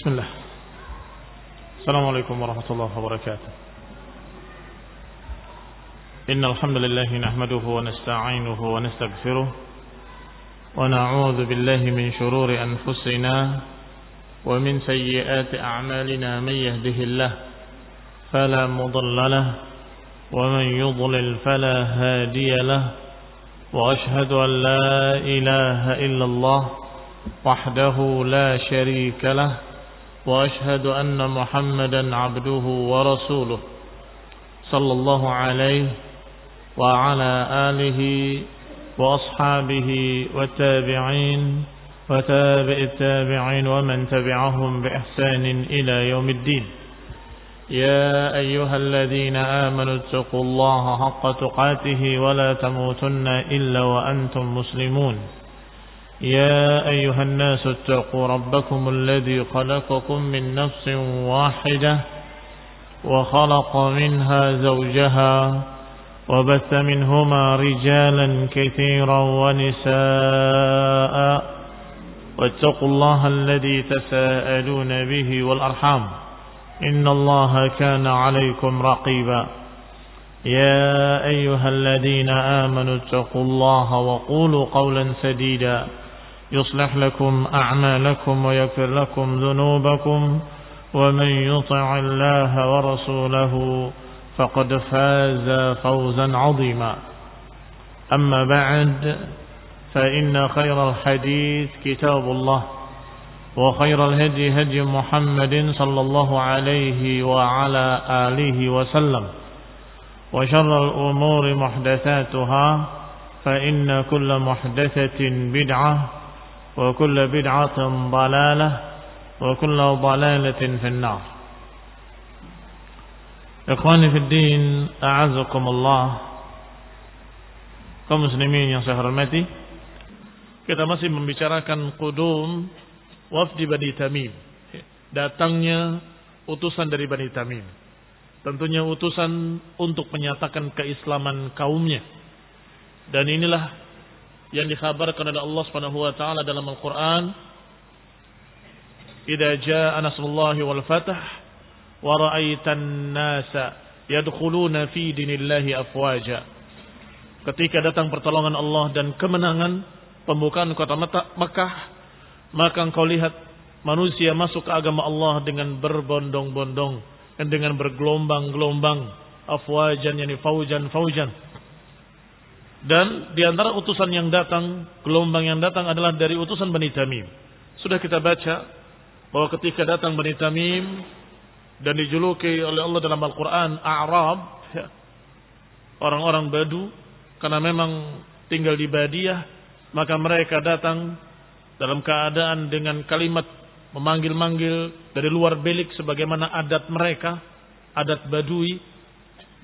بسم الله. السلام عليكم ورحمة الله وبركاته. إن الحمد لله نحمده ونستعينه ونستغفره ونعوذ بالله من شرور أنفسنا ومن سيئات أعمالنا. من يهده الله فلا مضل له ومن يضلل فلا هادي له وأشهد أن لا إله إلا الله وحده لا شريك له وأشهد أن محمدا عبده ورسوله صلى الله عليه وعلى آله وأصحابه والتابعين وتابع التابعين ومن تبعهم بإحسان إلى يوم الدين. يا أيها الذين آمنوا اتقوا الله حق تقاته ولا تموتن إلا وأنتم مسلمون. يا أيها الناس اتقوا ربكم الذي خلقكم من نفس واحدة وخلق منها زوجها وبث منهما رجالا كثيرا ونساء واتقوا الله الذي تساءلون به والأرحام إن الله كان عليكم رقيبا. يا أيها الذين آمنوا اتقوا الله وقولوا قولا سديدا يصلح لكم أعمالكم ويغفر لكم ذنوبكم ومن يطع الله ورسوله فقد فاز فوزا عظيما. أما بعد فإن خير الحديث كتاب الله وخير الهدي هدي محمد صلى الله عليه وعلى آله وسلم وشر الأمور محدثاتها فإن كل محدثة بدعة وكل بدعة ضلالة وكل ضلالة في النار. Ikhwani fi din, a'azzakumullah. Kaum muslimin yang saya hormati, kita masih membicarakan qudum wafdi Bani Tamim, datangnya utusan dari Bani Tamim. Tentunya utusan untuk menyatakan keislaman kaumnya. Dan inilah yang dikhabarkan oleh Allah Subhanahu wa taala dalam Al-Qur'an, "Idza jaa nasrullahi wal fath wa ra'aitan nasa yadkhuluna fi dinillahi afwaja." Ketika datang pertolongan Allah dan kemenangan, pembukaan kota Makkah, maka engkau lihat manusia masuk ke agama Allah dengan berbondong-bondong dan dengan bergelombang-gelombang, afwajan yani faujan. Dan di antara utusan yang datang, gelombang yang datang adalah dari utusan Bani Tamim. Sudah kita baca bahwa ketika datang Bani Tamim dan dijuluki oleh Allah dalam Al-Quran A'rab, orang-orang Badu, karena memang tinggal di Badiah, maka mereka datang dalam keadaan dengan kalimat memanggil-manggil dari luar bilik sebagaimana adat mereka, adat Badui,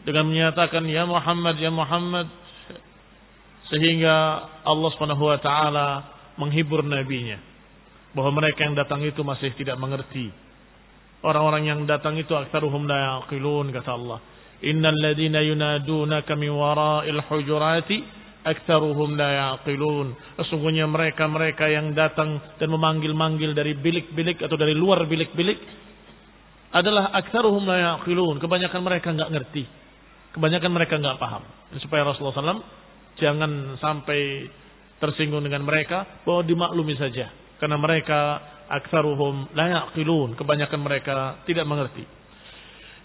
dengan menyatakan ya Muhammad, ya Muhammad, sehingga Allah Subhanahu wa taala menghibur nabinya bahwa mereka yang datang itu masih tidak mengerti. Orang-orang yang datang itu aktsaruhum la yaqilun, kata Allah. Innal ladzina yunadunaka min wara'il hujurati aktsaruhum la yaqilun. Sesungguhnya mereka yang datang dan memanggil-manggil dari bilik-bilik atau dari luar bilik-bilik adalah aktsaruhum la yaqilun. Kebanyakan mereka enggak ngerti. Kebanyakan mereka enggak paham. Dan supaya Rasulullah SAW jangan sampai tersinggung dengan mereka, bahwa dimaklumi saja, karena mereka aktsaruhum la yaqilun, kebanyakan mereka tidak mengerti.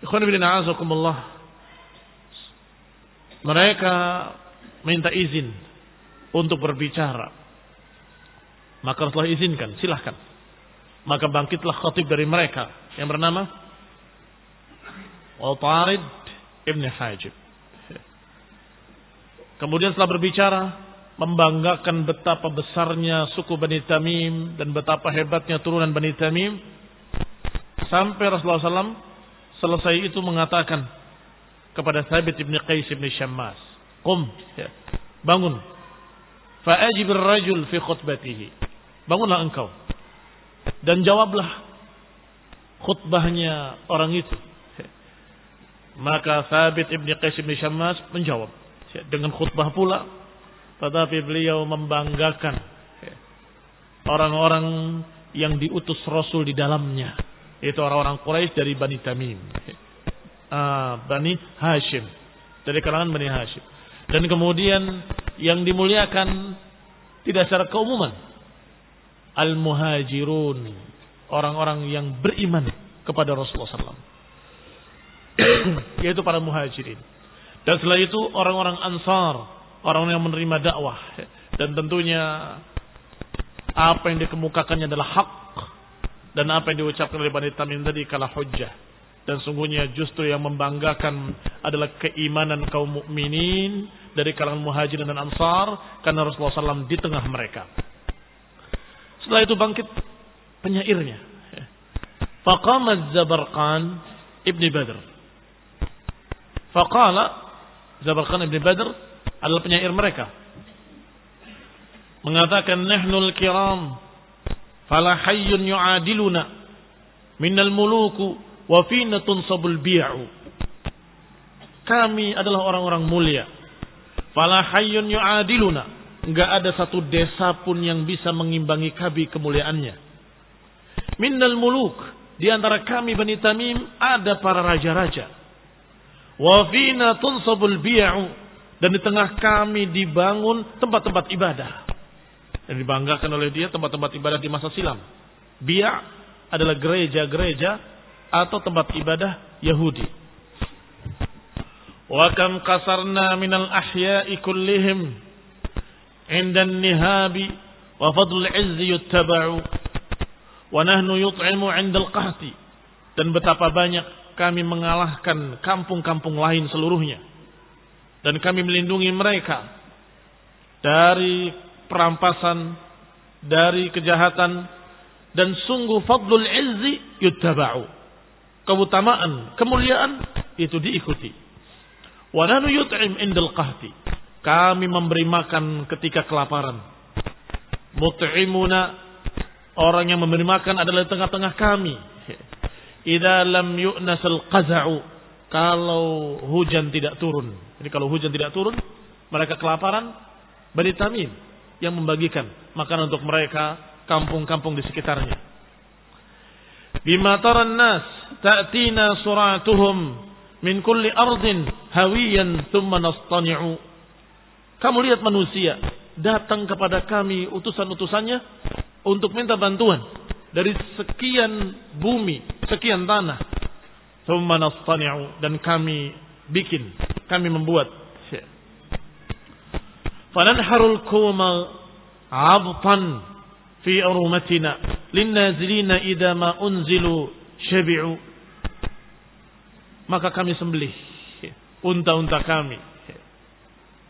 Ikhwan fillah a'azakumullah, mereka minta izin untuk berbicara, maka Rasulullah izinkan, silahkan. Maka bangkitlah khatib dari mereka yang bernama Utarid ibn Hajib. Kemudian setelah berbicara, membanggakan betapa besarnya suku Bani Tamim dan betapa hebatnya turunan Bani Tamim, sampai Rasulullah SAW selesai itu mengatakan kepada Thabit ibn Qais ibn Syammas, "Qum, bangun, fa'ajib ar-rajul fi khutbatihi." Bangunlah engkau dan jawablah khutbahnya orang itu. Maka Thabit ibn Qais ibn Syammas menjawab dengan khutbah pula, tetapi beliau membanggakan orang-orang yang diutus Rasul di dalamnya, yaitu orang-orang Quraisy dari Bani Tamim, Bani Hashim, dari kalangan Bani Hashim. Dan kemudian yang dimuliakan tidak secara keumuman, al-muhajirun, orang-orang yang beriman kepada Rasulullah SAW, yaitu para muhajirin. Dan setelah itu orang-orang Ansar, orang-orang yang menerima dakwah. Dan tentunya apa yang dikemukakannya adalah hak, dan apa yang diucapkan oleh Bani Tamim tadi kalah hujjah. Dan sungguhnya justru yang membanggakan adalah keimanan kaum mukminin dari kalangan muhajirin dan ansar, karena Rasulullah SAW di tengah mereka. Setelah itu bangkit penyairnya, faqama Zabarqan ibni Badr. Faqala, Zabarqan ibni Badr adalah penyair mereka, mengatakan, nahnul kiram fala hayyun yu'adiluna minal muluku wa fina tunsabul bi'u. Kami adalah orang-orang mulia, fala hayyun yu'adiluna, enggak ada satu desa pun yang bisa mengimbangi kami kemuliaannya. Minnal muluk, di antara kami Bani Tamim ada para raja-raja. Wa fina tunsabul bi'u, dan di tengah kami dibangun tempat-tempat ibadah. Dan dibanggakan oleh dia tempat-tempat ibadah di masa silam. Bi' adalah gereja-gereja atau tempat ibadah Yahudi. Wa kam qasarna minal ahya'i kullihim indan nihabi wa fadlul izzi yuttaba'u wa nahnu yut'imu 'indal qahti. Dan betapa banyak kami mengalahkan kampung-kampung lain seluruhnya, dan kami melindungi mereka dari perampasan, dari kejahatan, dan sungguh fadlul izzi yuttaba'u, keutamaan, kemuliaan itu diikuti. Wa nahnu yut'im 'indal qahti, kami memberi makan ketika kelaparan. Mut'imuna, orang yang memberi makan adalah di tengah-tengah kami. Idza lam yu'nasal qaza'u, kalau hujan tidak turun. Jadi kalau hujan tidak turun, mereka kelaparan, Bani Tamim yang membagikan makanan untuk mereka, kampung-kampung di sekitarnya. Bima taran nas ta'tina suratuhum min kulli ardin hawiyan thumma nastani'u. Kamu lihat manusia datang kepada kami utusan-utusannya untuk minta bantuan dari sekian bumi, sekian tanah. Thumma nastani'u, dan kami bikin, kami membuat. Fananharul kuma 'abtan fi arumatina linnazilina idza ma unzilu syabi'u. Maka kami sembelih unta-unta kami.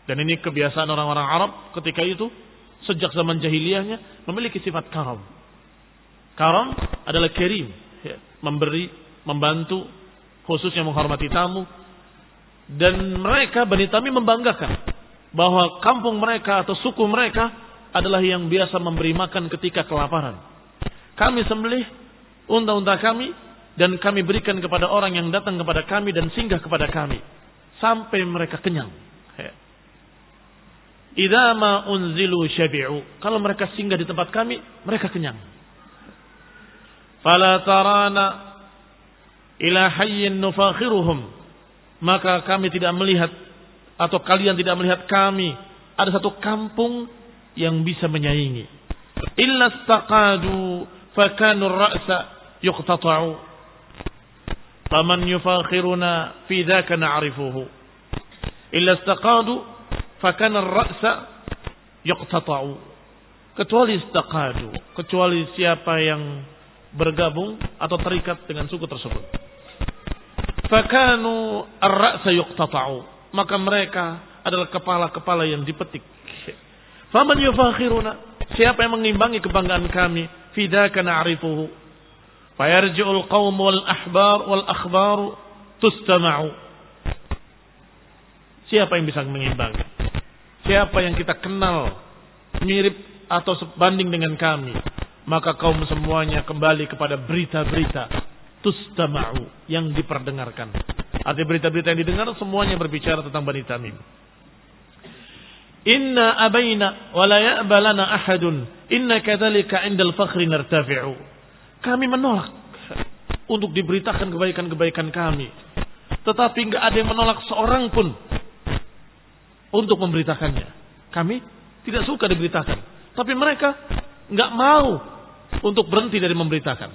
Dan ini kebiasaan orang-orang Arab ketika itu, sejak zaman jahiliyahnya, memiliki sifat karam. Karam adalah karim, memberi, membantu, khususnya menghormati tamu. Dan mereka Bani Tamim membanggakan bahwa kampung mereka atau suku mereka adalah yang biasa memberi makan ketika kelaparan. Kami sembelih unta-unta kami dan kami berikan kepada orang yang datang kepada kami dan singgah kepada kami sampai mereka kenyang. Idza ma unzilu syabi'u, kalau mereka singgah di tempat kami, mereka kenyang. Fala tarana ila hayyin nufakhiruhum, maka kami tidak melihat atau kalian tidak melihat kami ada satu kampung yang bisa menyaingi. Illa istaqadu fakanu ar-ra'sa yuqtata'u. Faman yufakhiruna fi dzaka na'rifuhu. Illa istaqadu fakana ar-ra'sa yuqtata'u. Kecuali istaqadu, kecuali siapa yang bergabung atau terikat dengan suku tersebut. Fakanu ar-ra'sa yuqtata'u, maka mereka adalah kepala-kepala yang dipetik. Faman yufakhiruna, siapa yang mengimbangi kebanggaan kami, fidaka na'rifuhu. Fayarji'ul qaum wal ahbar wal akhbar tustama'u. Siapa yang bisa mengimbangi? Siapa yang kita kenal mirip atau sebanding dengan kami, maka kaum semuanya kembali kepada berita-berita tustama'u, yang diperdengarkan. Artinya berita-berita yang didengar semuanya berbicara tentang Bani Tamim. Inna abaina wa la ya'ba lana ahadun. Inna kadzalika 'indal fakhri nartafi'u. Kami menolak untuk diberitakan kebaikan-kebaikan kami. Tetapi enggak ada yang menolak seorang pun untuk memberitakannya. Kami tidak suka diberitakan. Tapi mereka enggak mau untuk berhenti dari memberitakan.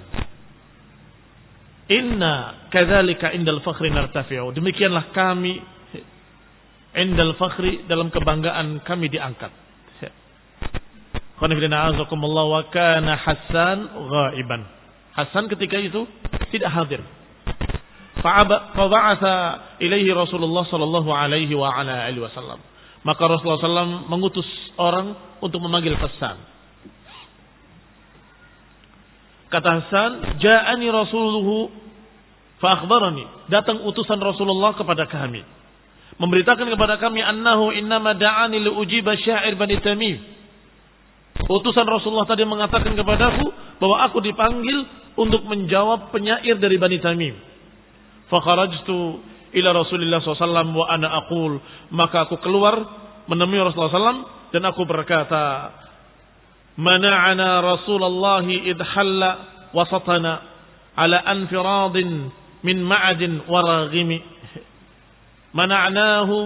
Inna kadzalika 'indal fakhri nartafi'u. Demikianlah kami indal fakhri, dalam kebanggaan kami diangkat. Wa kana Hasan ghaiban. Hasan ketika itu tidak hadir. Faba'atha ilaihi Rasulullah sallallahu alaihi wa ala alihi wasallam. Maka Rasulullah SAW mengutus orang untuk memanggil Hasan. Kata Hasan, ja'ani rasuluhu fa akhbarani. Datang utusan Rasulullah kepada kami, memberitakan kepada kami annahu innama da'ani li ujiba syair Bani Tamim. Utusan Rasulullah tadi mengatakan kepadaku bahwa aku dipanggil untuk menjawab penyair dari Bani Tamim. Fa kharajtu ila Rasulillah SAW wa ana aqul. Maka aku keluar menemui Rasulullah SAW dan aku berkata, mana'ana Rasulullah idhalla wasatana ala anfiradin min ma'adin waraghimi. Mana'nahu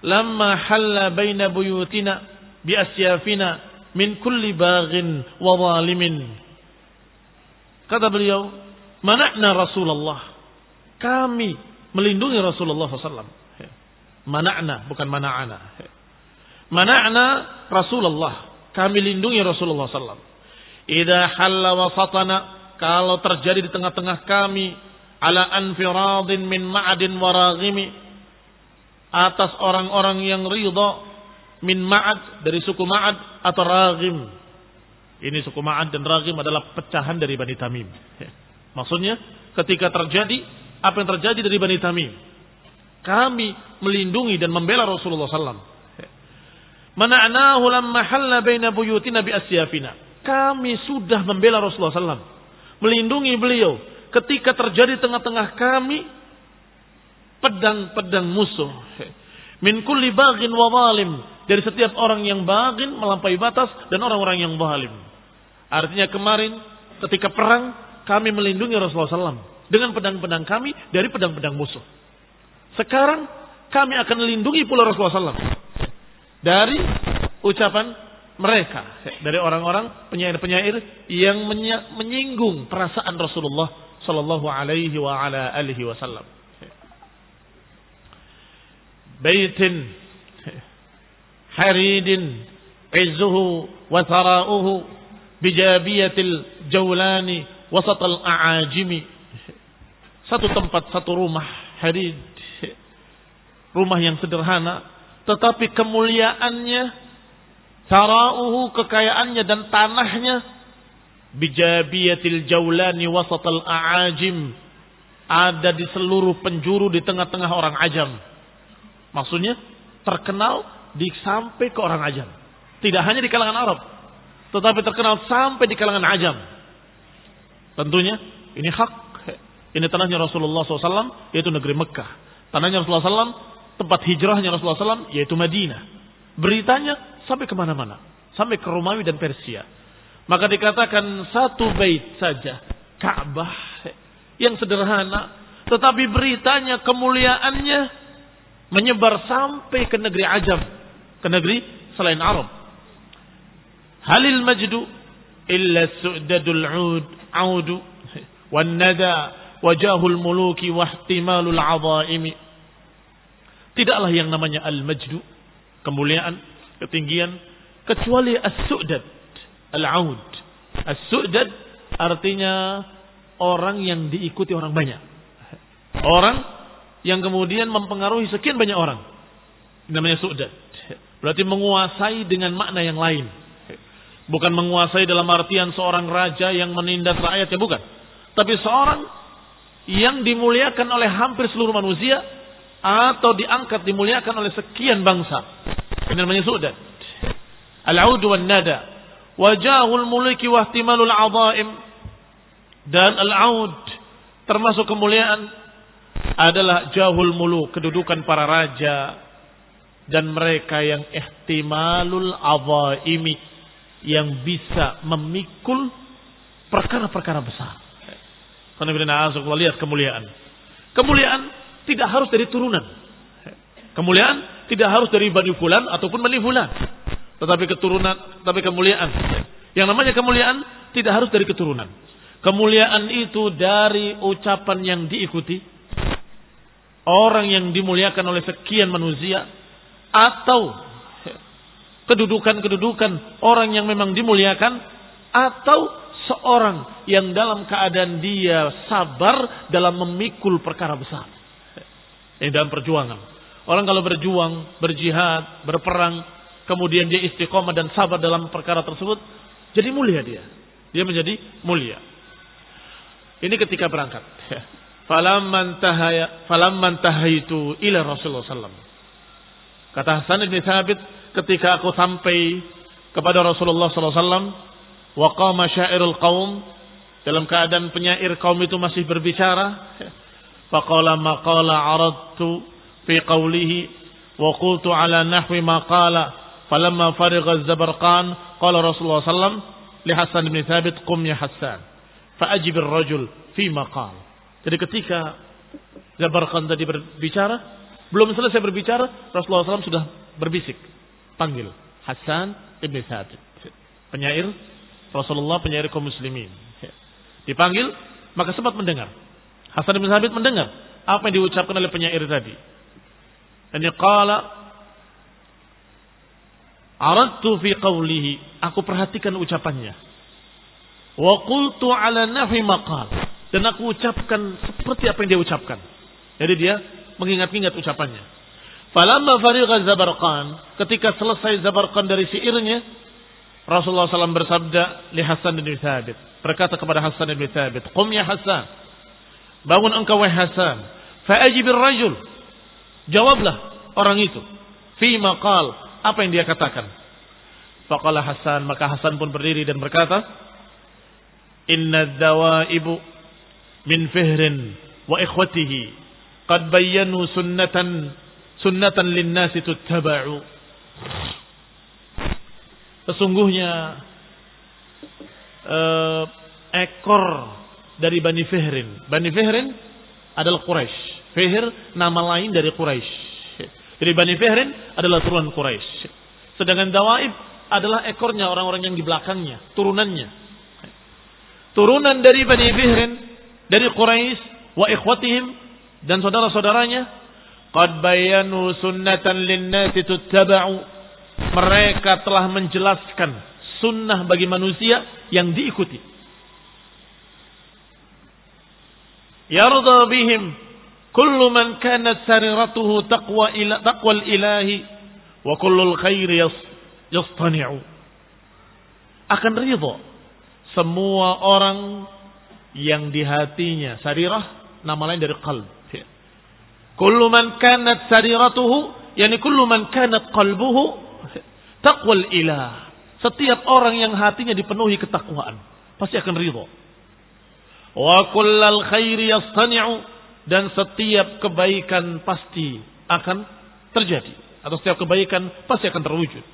lamma halla baina buyutina bi asyafina min kulli baghin wa zalimin. Kata beliau, mana'na Rasulullah. Kami melindungi Rasulullah SAW. Mana'na, bukan mana'ana. Mana'na Rasulullah. Kami lindungi Rasulullah SAW. Idza halla wasatana, kalau terjadi di tengah-tengah kami, ala anfiradin min ma'adin waraghimi, atas orang-orang yang ridha, min ma'ad, dari suku ma'ad atau raghim. Ini suku ma'ad dan raghim adalah pecahan dari Bani Tamim. Maksudnya ketika terjadi apa yang terjadi dari Bani Tamim, kami melindungi dan membela Rasulullah SAW. Mana'nahu lamma halla baina buyutina bi asyafina. Kami sudah membela Rasulullah SAW, melindungi beliau ketika terjadi tengah-tengah kami pedang-pedang musuh. Min kulli baghin wa zalim, dari setiap orang yang baghin, melampaui batas, dan orang-orang yang zalim. Artinya kemarin ketika perang kami melindungi Rasulullah SAW dengan pedang-pedang kami dari pedang-pedang musuh. Sekarang kami akan melindungi pula Rasulullah SAW dari ucapan mereka, dari orang-orang penyair-penyair yang menyinggung perasaan Rasulullah sallallahu alaihi wa ala alihi wasallam. Baitin haridin izzuhu wa thara'uhu bijabiyatil jawlani wasatal a'ajimi. Satu tempat, satu rumah, harid, rumah yang sederhana, tetapi kemuliaannya, sarauhu, kekayaannya dan tanahnya, bijabiyatil jawlani wasatal a'ajim, ada di seluruh penjuru di tengah-tengah orang ajam. Maksudnya terkenal sampai ke orang ajam. Tidak hanya di kalangan Arab, tetapi terkenal sampai di kalangan ajam. Tentunya ini hak. Ini tanahnya Rasulullah SAW, yaitu negeri Mekah. Tanahnya Rasulullah SAW, tempat hijrahnya Rasulullah SAW, yaitu Madinah. Beritanya sampai kemana-mana, sampai ke Romawi dan Persia. Maka dikatakan satu bait saja, Ka'bah yang sederhana, tetapi beritanya, kemuliaannya menyebar sampai ke negeri ajam, ke negeri selain Arab. Halil majdu illa su'dadul audu wan nada wajahul muluki wahtimalul azaimi. Tidaklah yang namanya al-majdu, kemuliaan, ketinggian, kecuali as-su'dad, al-aud. As-su'dad artinya orang yang diikuti orang banyak. Orang yang kemudian mempengaruhi sekian banyak orang. Namanya su'dad. Berarti menguasai dengan makna yang lain. Bukan menguasai dalam artian seorang raja yang menindas rakyatnya, bukan. Tapi seorang yang dimuliakan oleh hampir seluruh manusia, atau diangkat, dimuliakan oleh sekian bangsa. Ini namanya su'dad. Al-aud wan nada wajahul mulki wahtimalul azaim. Dan al-aud termasuk kemuliaan adalah jahul muluk, kedudukan para raja, dan mereka yang ihtimalul azaimi, yang bisa memikul perkara-perkara besar. Karena lihat kemuliaan. Kemuliaan tidak harus dari turunan. Kemuliaan tidak harus dari Bani Fulan ataupun Bani Fulan. Tapi kemuliaan. Yang namanya kemuliaan tidak harus dari keturunan. Kemuliaan itu dari ucapan yang diikuti. Orang yang dimuliakan oleh sekian manusia. Atau kedudukan-kedudukan orang yang memang dimuliakan. Atau seorang yang dalam keadaan dia sabar dalam memikul perkara besar. Yang dalam perjuangan. Orang kalau berjuang, berjihad, berperang, kemudian dia istiqomah dan sabar dalam perkara tersebut, jadi mulia dia. Dia menjadi mulia. Ini ketika berangkat. Falamman tahaitu ila Rasulullah sallallahu alaihi wasallam. Kata Hasan bin Thabit, ketika aku sampai kepada Rasulullah sallallahu alaihi wasallam, wa qama syairul qaum, dalam keadaan penyair kaum itu masih berbicara, faqala maqala aradtu fi qawlihi wa qultu ala nahwi ma qala falamma farigha az-Zabarqan qala Rasulullah sallallahu alaihi wasallam li Hasan bin Thabit qum ya Hasan fa ajib ar-rajul fi ma qala. Jadi ketika Zabarqan tadi berbicara, belum selesai berbicara, Rasulullah SAW sudah berbisik, panggil Hasan bin Thabit, penyair Rasulullah, penyair kaum muslimin. Dipanggil, maka sempat mendengar. Hasan bin Thabit mendengar apa yang diucapkan oleh penyair tadi. Ini qala aradtu fi qawlihi, aku perhatikan ucapannya. Wa qultu ala nahwi maqal, dan aku ucapkan seperti apa yang dia ucapkan. Jadi dia mengingat-ingat ucapannya. Falamma farigha Zabarqan, ketika selesai Zabarqan dari syairnya, Rasulullah SAW bersabda li Hasan bin Thabit, berkata kepada Hasan bin Thabit, qum ya Hasan, bangun engkau wahai Hasan, fa ajibir rajul, jawablah orang itu, fi maqal, apa yang dia katakan. Faqala Hasan, maka Hasan pun berdiri dan berkata, inna dzawaibu min Fihrin wa ikhwatihi qad bayyanu sunnatan lin-nasi tuttaba'u. Sesungguhnya ekor dari Bani Fihrin. Bani Fihrin adalah Quraisy. Fihr nama lain dari Quraisy. Jadi Bani Fihrin adalah turunan Quraisy. Sedangkan Dawaib adalah ekornya, orang-orang yang di belakangnya, turunannya. Turunan dari Bani Fihrin, dari Quraisy wa ikhwatihim, dan saudara-saudaranya, qad bayanu sunnatan lin-nasi tuttaba'u. Mereka telah menjelaskan sunnah bagi manusia yang diikuti. Yarda bihim kullu man kanat sariratuhu taqwal ilahi wa kullul khairi yastani'u. Akan ridha semua orang yang di hatinya, sarirah nama lain dari qalb. Kullu man kanat sariratuhu, yani kullu man kanat qalbuhu taqwal ilah. Setiap orang yang hatinya dipenuhi ketakwaan pasti akan ridha. Wa kullal khairi yastani'u, dan setiap kebaikan pasti akan terjadi, atau setiap kebaikan pasti akan terwujud.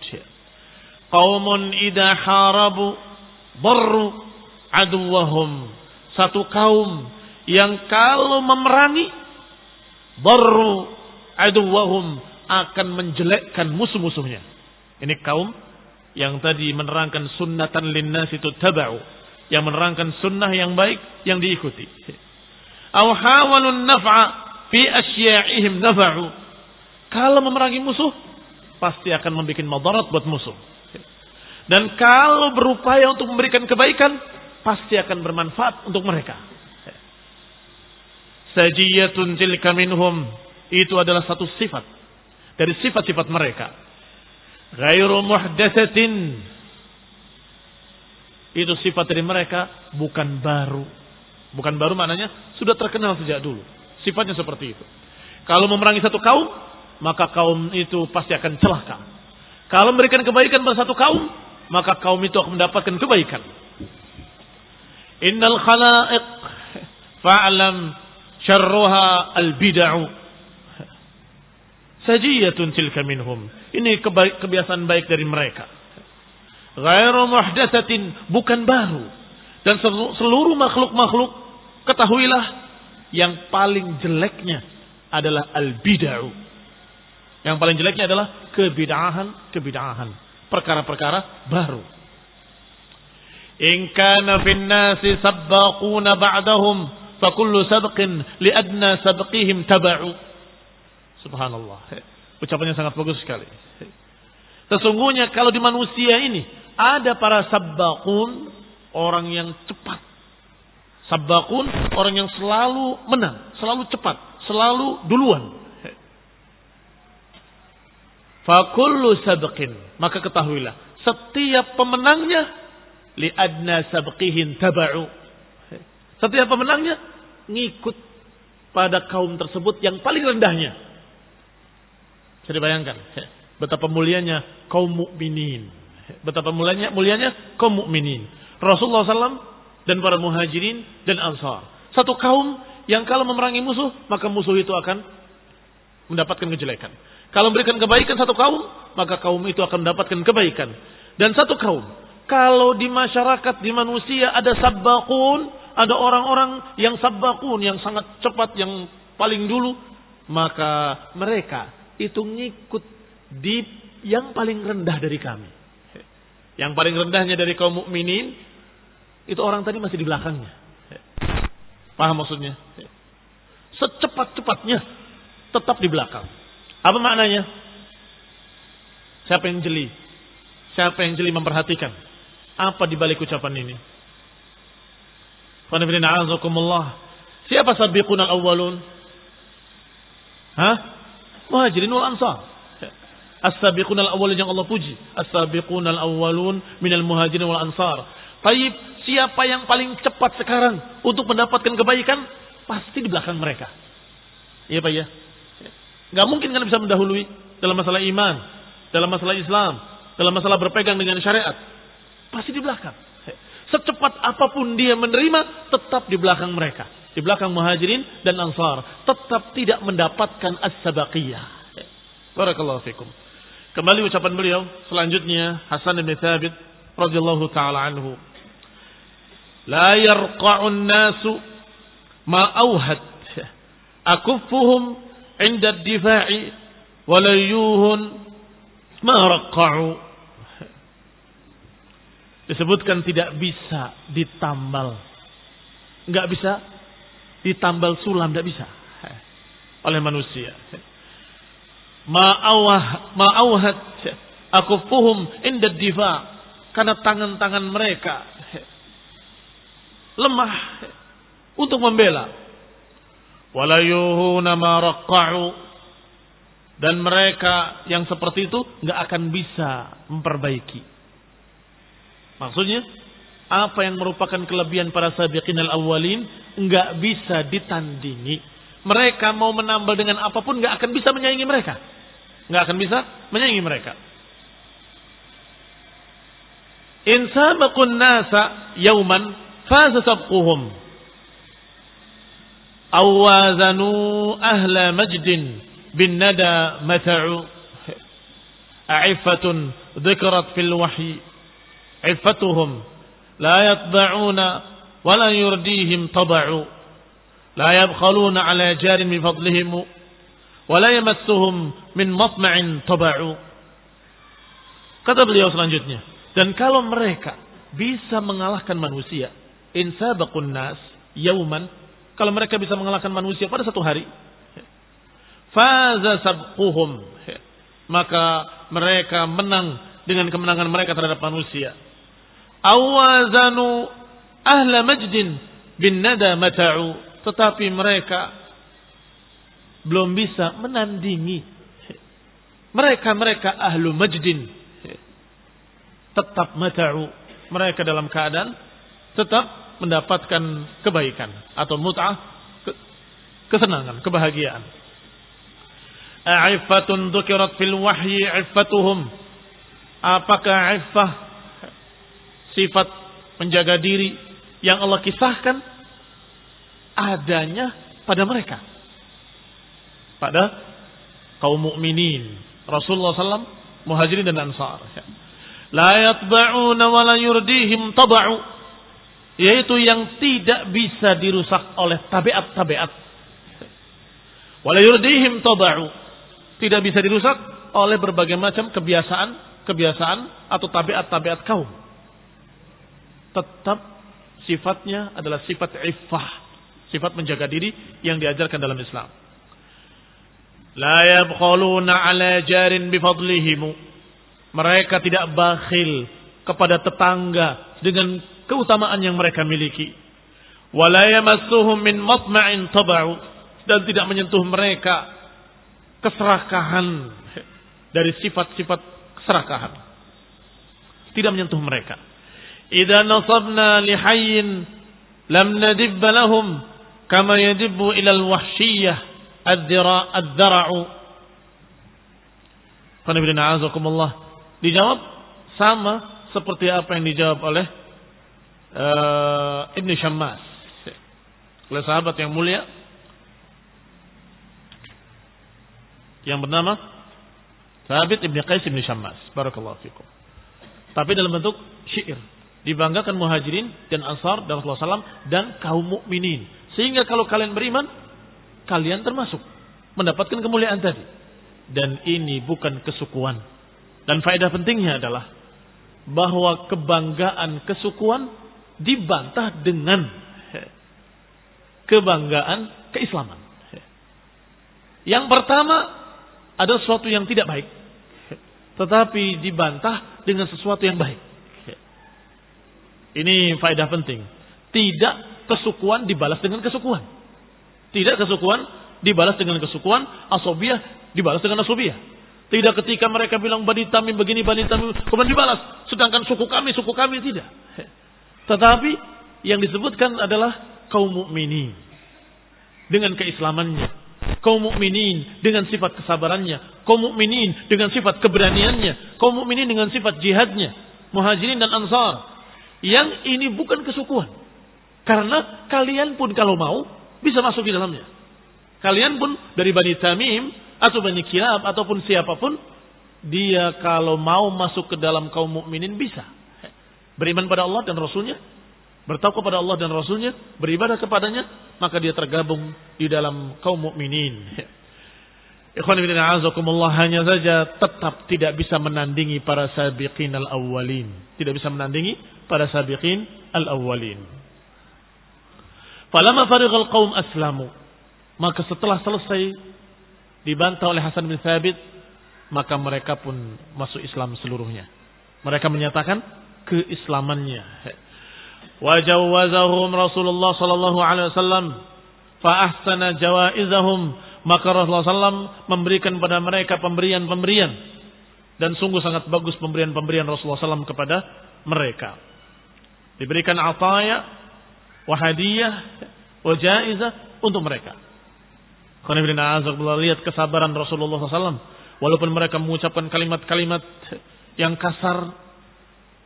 Qaumun idza harabu darru aduwahum, satu kaum yang kalau memerangi darru aduwahum, akan menjelekkan musuh-musuhnya. Ini kaum yang tadi menerangkan sunnatan linnasi tuttaba'u, yang menerangkan sunnah yang baik yang diikuti. Aw hawalun naf'a fi asya'ihim nafa'u, kalau memerangi musuh pasti akan membuat madarat buat musuh. Dan kalau berupaya untuk memberikan kebaikan pasti akan bermanfaat untuk mereka. Sajiyatun tilka minhum, itu adalah satu sifat dari sifat-sifat mereka. Ghairu muhdatsatin, itu sifat dari mereka bukan baru. Bukan baru maknanya sudah terkenal sejak dulu. Sifatnya seperti itu. Kalau memerangi satu kaum, maka kaum itu pasti akan celaka. Kalau memberikan kebaikan pada satu kaum, maka kaum itu akan mendapatkan kebaikan. Innal khalaiq fa'lam syarruha al-bid'u. Sajiyatun tilka minhum. Ini kebiasaan baik dari mereka. Ghairu muhdatsatin, bukan baru. Dan seluruh makhluk-makhluk, ketahuilah yang paling jeleknya adalah al-bid'ah. Yang paling jeleknya adalah kebid'ahan. Perkara-perkara baru. In kana fin nasi sabbaquna ba'dahum fa kullu sabqin li adna sabqihim taba'u. Subhanallah. Ucapannya sangat bagus sekali. Sesungguhnya kalau di manusia ini ada para sabbaqun, orang yang cepat. Sabbaqun, orang yang selalu menang, selalu cepat, selalu duluan. Fa kullu sabqin, maka ketahuilah setiap pemenangnya li adna sabqihin taba'u. Setiap pemenangnya ngikut pada kaum tersebut yang paling rendahnya. Bisa dibayangkan betapa mulianya kaum mukminin, betapa mulianya kaum mukminin. Rasulullah SAW dan para muhajirin dan ansar, satu kaum yang kalau memerangi musuh maka musuh itu akan mendapatkan kejelekan. Kalau memberikan kebaikan satu kaum, maka kaum itu akan mendapatkan kebaikan. Dan satu kaum, kalau di masyarakat, di manusia ada sabbaqun, ada orang-orang yang sabbaqun, yang sangat cepat, yang paling dulu, maka mereka itu ngikut di yang paling rendah dari kami. Yang paling rendahnya dari kaum mukminin, itu orang tadi masih di belakangnya. Paham maksudnya? Secepat-cepatnya tetap di belakang. Apa maknanya? Siapa yang jeli? Siapa yang jeli memperhatikan? Apa di balik ucapan ini? Siapa sabiqunal awwalun? Muhajirin wal ansar. As-sabiqunal awwalun yang Allah puji. As-sabiqunal awwalun minal muhajirin wal ansar. Taib, siapa yang paling cepat sekarang untuk mendapatkan kebaikan? Pasti di belakang mereka. Iya Pak ya? Gak mungkin kan bisa mendahului dalam masalah iman, dalam masalah Islam, dalam masalah berpegang dengan syariat. Pasti di belakang. Secepat apapun dia menerima, tetap di belakang mereka. Di belakang muhajirin dan ansar. Tetap tidak mendapatkan as-sabaqiyah. Barakallahu fikum. Kembali ucapan beliau selanjutnya, Hasan bin Thabit radhiyallahu ta'ala anhu. La yarqa'un nasu ma'auhat akuffuhum inda ad-difa'i walayuhun ma'raqqa'u. Disebutkan tidak bisa ditambal. Enggak bisa ditambal sulam, enggak bisa oleh manusia. Ma'auhat akuffuhum inda ad-difa', karena tangan-tangan mereka lemah untuk membela. Walayuhuna ma'raqqa'u, dan mereka yang seperti itu enggak akan bisa memperbaiki. Maksudnya apa yang merupakan kelebihan para sabiqinal awwalin enggak bisa ditandingi. Mereka mau menambal dengan apapun enggak akan bisa menyaingi mereka. Enggak akan bisa menyaingi mereka. In sabaqun nasa yawman faza sabquhum awazanu ahla majdin bin nada mata'u a'ifatun dhikrat fil wahyi iffatuhum la yatba'una wa la yurdihim taba'u la yabkhaluna ala jarin min fadlihim wa la yamassuhum min matma'in taba'u. Kata beliau selanjutnya, dan kalau mereka bisa mengalahkan manusia, in sabaqun nas yauman, kalau mereka bisa mengalahkan manusia pada satu hari, faza sabquhum, maka mereka menang dengan kemenangan mereka terhadap manusia. Awazanu ahla majdin bin nada mata'u, tetapi mereka belum bisa menandingi mereka ahlu majdin, tetap mata'u, mereka dalam keadaan tetap mendapatkan kebaikan atau mut'ah, kesenangan, kebahagiaan. A'iffatun dzukirat fil wahyi iffatuhum, apakah iffah sifat menjaga diri yang Allah kisahkan adanya pada mereka, pada kaum mukminin, Rasulullah SAW, Muhajirin dan Ansar. La yatba'una wa la yurdihim taba'u, yaitu yang tidak bisa dirusak oleh tabiat-tabiat. Wa la yurdihim taba'u, tidak bisa dirusak oleh berbagai macam kebiasaan atau tabiat-tabiat kaum. Tetap sifatnya adalah sifat iffah, sifat menjaga diri yang diajarkan dalam Islam. La yabkhaluna ala jarin bifadlihim, mereka tidak bakhil kepada tetangga dengan keutamaan yang mereka miliki. Wa la yamassuhum min matma'in taba'u, dan tidak menyentuh mereka keserakahan dari sifat-sifat keserakahan. Tidak menyentuh mereka. Idza nasabna lihayyin lam nadibba lahum kama yadibbu ila al-wahsyiyyah ad-dhara'u. Qanibina azakumullah. Dijawab sama seperti apa yang dijawab oleh Ibn Syammas, oleh sahabat yang mulia yang bernama Thabit Ibn Qais Ibn Syammas, barakallahu fikum. Tapi dalam bentuk syair, dibanggakan Muhajirin dan Ansar dan Rasulullah SAW dan kaum mukminin, sehingga kalau kalian beriman, kalian termasuk mendapatkan kemuliaan tadi. Dan ini bukan kesukuan. Dan faedah pentingnya adalah bahwa kebanggaan kesukuan dibantah dengan kebanggaan keislaman. Yang pertama ada sesuatu yang tidak baik, tetapi dibantah dengan sesuatu yang baik. Ini faedah penting. Tidak kesukuan dibalas dengan kesukuan. Tidak kesukuan dibalas dengan kesukuan. Asobiyah dibalas dengan asobiyah. Tidak ketika mereka bilang Bani Tamim begini, Bani Tamim, kemudian dibalas. Sedangkan suku kami tidak. Tetapi yang disebutkan adalah kaum mukminin dengan keislamannya, kaum mukminin dengan sifat kesabarannya, kaum mukminin dengan sifat keberaniannya, kaum mukminin dengan sifat jihadnya, Muhajirin dan Ansar. Yang ini bukan kesukuan. Karena kalian pun kalau mau bisa masuk di dalamnya. Kalian pun dari Bani Tamim atau Bani Kilab ataupun siapapun, dia kalau mau masuk ke dalam kaum mukminin bisa. Beriman pada Allah dan Rasulnya, bertakwa kepada Allah dan Rasulnya, beribadah kepadanya, maka dia tergabung di dalam kaum mukminin. Ikhwan fillah azakumullah, hanya saja tetap tidak bisa menandingi para sabiqin al-awwalin. Tidak bisa menandingi para sabiqin al-awwalin. Falamma farighal qaum aslamu, maka setelah selesai dibantah oleh Hasan bin Thabit, maka mereka pun masuk Islam seluruhnya. Mereka menyatakan keislamannya. Wa jawazahum Rasulullah sallallahu alaihi wasallam fa ahsana jawaizahum, maka Rasulullah SAW memberikan pada mereka pemberian-pemberian, dan sungguh sangat bagus pemberian-pemberian Rasulullah SAW kepada mereka. Diberikan ataya wa hadiyah wa jaizah untuk mereka. Lihat kesabaran Rasulullah SAW. Walaupun mereka mengucapkan kalimat-kalimat yang kasar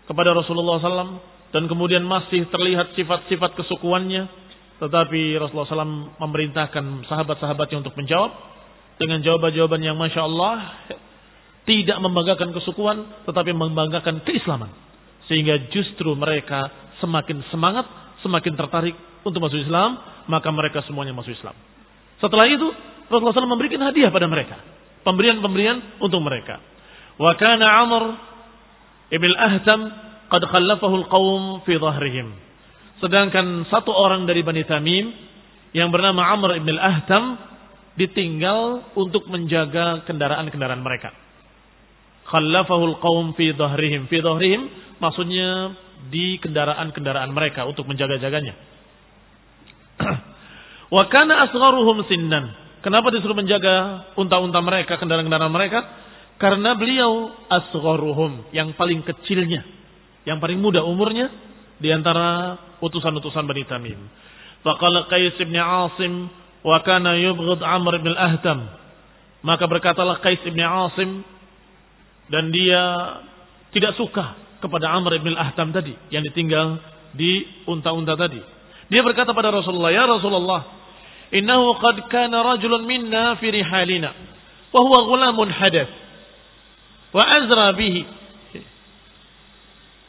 kepada Rasulullah SAW, dan kemudian masih terlihat sifat-sifat kesukuannya, tetapi Rasulullah SAW memerintahkan sahabat-sahabatnya untuk menjawab dengan jawaban-jawaban yang Masya Allah tidak membanggakan kesukuan, tetapi membanggakan keislaman. Sehingga justru mereka semakin semangat, semakin tertarik untuk masuk Islam, maka mereka semuanya masuk Islam. Setelah itu Rasulullah SAW memberikan hadiah pada mereka, pemberian-pemberian untuk mereka. Wa kana Amr ibn al-Ahtam qad khallafahu al-qaum fi dhahrihim. Sedangkan satu orang dari Bani Tamim yang bernama Amr ibn al-Ahtam ditinggal untuk menjaga kendaraan-kendaraan mereka. Khallafahu al-qaum fi dhahrihim. Fi dhahrihim maksudnya di kendaraan-kendaraan mereka untuk menjaga-jaganya. Wa kana asgharuhum sinnan. Kenapa disuruh menjaga unta-unta mereka, kendaraan-kendaraan mereka? Karena beliau asgharuhum, yang paling kecilnya, yang paling muda umurnya di antara utusan-utusan Bani Tamim. Faqala Qais bin Asim wa kana yubghid Amr bin al-Ahtam. Maka berkatalah Qais bin Asim, dan dia tidak suka kepada Amr bin al-Ahtam tadi yang ditinggal di unta-unta tadi. Dia berkata pada Rasulullah, "Ya Rasulullah, innahu qad kana rajulun minna fi rihalina." wa huwa ghulamun hadath wa azra bihi.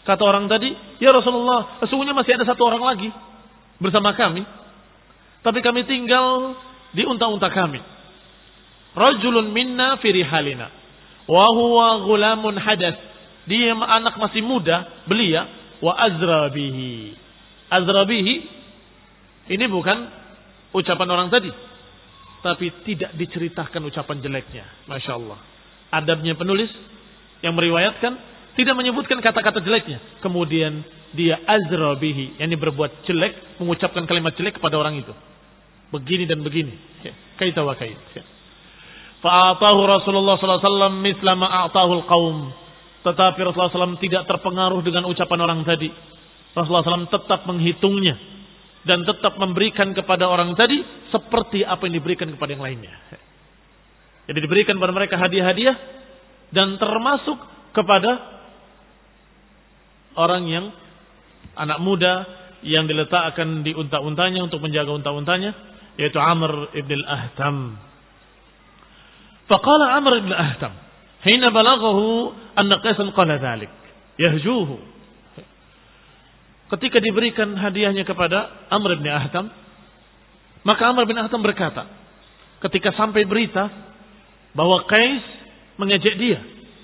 Kata orang tadi, ya Rasulullah, sesungguhnya masih ada satu orang lagi bersama kami, tapi kami tinggal di unta-unta kami. Rajulun minna fi rihalina wa huwa ghulamun hadath. Dia anak masih muda, belia, wa azra bihi. Azra bihi ini bukan ucapan orang tadi, tapi tidak diceritakan ucapan jeleknya. Masya Allah. Adabnya penulis yang meriwayatkan tidak menyebutkan kata-kata jeleknya. Kemudian dia azra bihi, yakni berbuat jelek, mengucapkan kalimat jelek kepada orang itu. Begini dan begini. Kaita wa kait. Fa'atahu Rasulullah sallallahu alaihi wasallam mithla ma a'tahu al-qaum. Tetapi Rasulullah SAW tidak terpengaruh dengan ucapan orang tadi. Rasulullah SAW tetap menghitungnya dan tetap memberikan kepada orang tadi seperti apa yang diberikan kepada yang lainnya. Jadi diberikan kepada mereka hadiah-hadiah dan termasuk kepada orang yang anak muda yang diletakkan di unta-untanya untuk menjaga unta-untanya, yaitu Amr ibn al-Ahtam. Faqala Amr ibn al-Ahtam hina balaghahu anna Qaisan qala dzalik yahjuhu. Ketika diberikan hadiahnya kepada Amr bin Ahtam, maka Amr bin Ahtam berkata, ketika sampai berita bahwa Qais mengejek dia,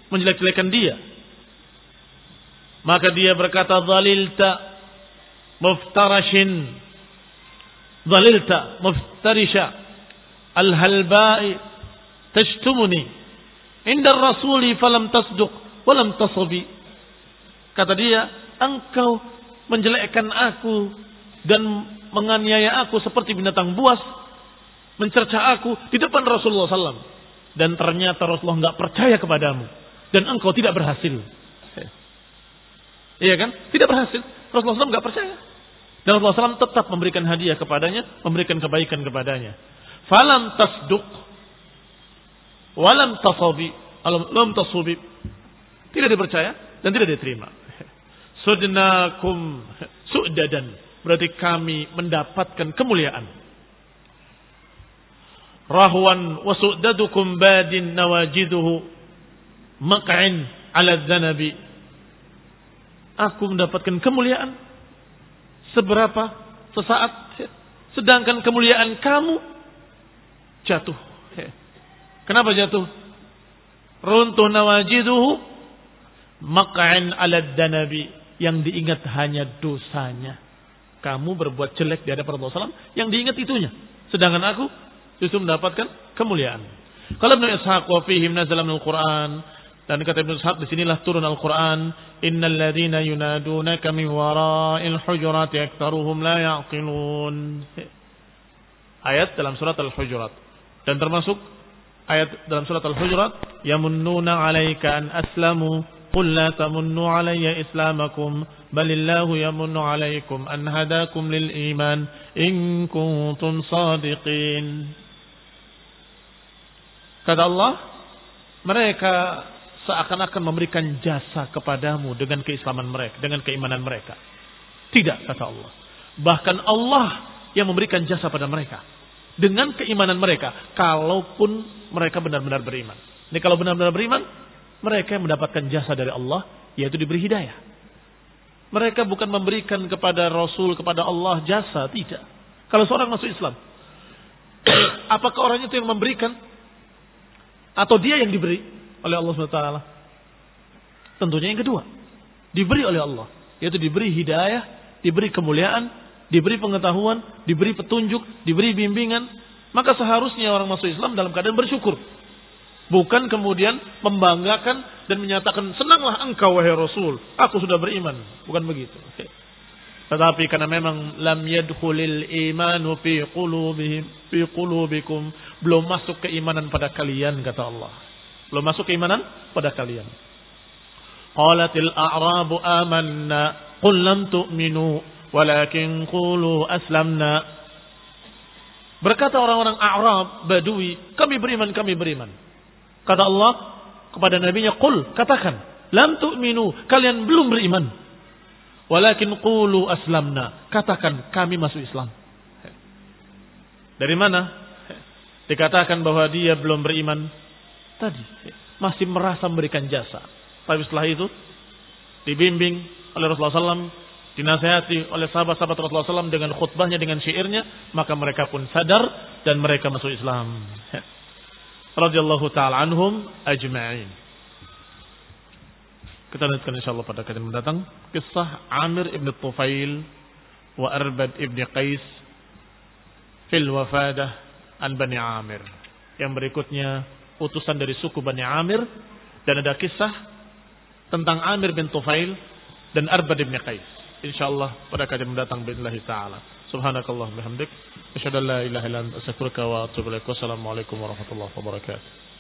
menjelek-jelekan dia, maka dia berkata, "Dhalilta muftarashin, dhalilta muftarisha al-halba'i tashtumuni inda rasuli falam tasduq walam tasabi." Kata dia, engkau menjelekkan aku dan menganiaya aku seperti binatang buas, mencerca aku di depan Rasulullah SAW, dan ternyata Rasulullah enggak percaya kepadamu dan engkau tidak berhasil. Iya kan? Tidak berhasil. Rasulullah SAW enggak percaya. Dan Rasulullah SAW tetap memberikan hadiah kepadanya, memberikan kebaikan kepadanya. Falam tasduq walam tasabi, lam tasubi. Tidak dipercaya dan tidak diterima. Sudnakum su'dadan, berarti kami mendapatkan kemuliaan. Rahwan wa su'dadukum badin nawajiduhu maq'in 'ala dzanabi. Aku mendapatkan kemuliaan seberapa sesaat, sedangkan kemuliaan kamu jatuh. Kenapa jatuh? Runtuh nawajiduhu maq'in 'ala dzanabi. Yang diingat hanya dosanya. Kamu berbuat jelek di hadapan Rasulullah SAW, yang diingat itunya. Sedangkan aku justru mendapatkan kemuliaan. Kalau Ibnu Ishaq wa fihim nazala minal Qur'an, dan kata Ibnu Ishaq, disinilah turun Al-Quran. Innal ladzina yunadunaka min wara'il hujurati aktsaruhum la ya'qilun. Ayat dalam surat Al-Hujurat. Dan termasuk ayat dalam surat Al-Hujurat, yamunnuna 'alaika an aslamu qul la tamunnu 'alayya islamakum balillahu yamunnu 'alaykum an hadakum lil iman in kuntum shadiqin. Kata Allah, mereka seakan-akan memberikan jasa kepadamu dengan keislaman mereka, dengan keimanan mereka. Tidak, kata Allah. Bahkan Allah yang memberikan jasa pada mereka dengan keimanan mereka, kalaupun mereka benar-benar beriman. Ini kalau benar-benar beriman, mereka yang mendapatkan jasa dari Allah, yaitu diberi hidayah. Mereka bukan memberikan kepada Rasul, kepada Allah jasa, tidak. Kalau seorang masuk Islam, apakah orang itu yang memberikan atau dia yang diberi oleh Allah SWT? Tentunya yang kedua, diberi oleh Allah, yaitu diberi hidayah, diberi kemuliaan, diberi pengetahuan, diberi petunjuk, diberi bimbingan. Maka seharusnya orang masuk Islam dalam keadaan bersyukur, bukan kemudian membanggakan dan menyatakan, senanglah engkau wahai Rasul, aku sudah beriman. Bukan begitu. Tetapi karena memang lam yadkhulil imanu fi qulubikum, belum masuk keimanan pada kalian, kata Allah. Belum masuk keimanan pada kalian. Qalatil a'rabu amanna qul lam tu'minu walakin qulu aslamna. Berkata orang-orang A'rab, Badui, kami beriman, kami beriman. Kata Allah kepada nabinya, qul, katakan, lam tu'minu, kalian belum beriman. Walakin qulu aslamna, katakan kami masuk Islam. Dari mana dikatakan bahwa dia belum beriman? tadi masih merasa memberikan jasa. Tapi setelah itu dibimbing oleh Rasulullah SAW, dinasihati oleh sahabat-sahabat Rasulullah SAW dengan khutbahnya, dengan syairnya, maka mereka pun sadar dan mereka masuk Islam. Radhiyallahu ta'ala anhum ajma'in. Kita lanjutkan insyaallah pada kajian mendatang kisah Amir ibn Tufail wa Arbad ibn Qais fil wafadah an Bani Amir. Yang berikutnya utusan dari suku Bani Amir, dan ada kisah tentang Amir bin Tufail dan Arbad ibn Qais. Insyaallah pada kajian mendatang billahi taala. Subhanakallah bihamdik asyhadu an la ilaha illa anta astaghfiruka wa atubu ilaik. Wassalamualaikum warahmatullahi wabarakatuh.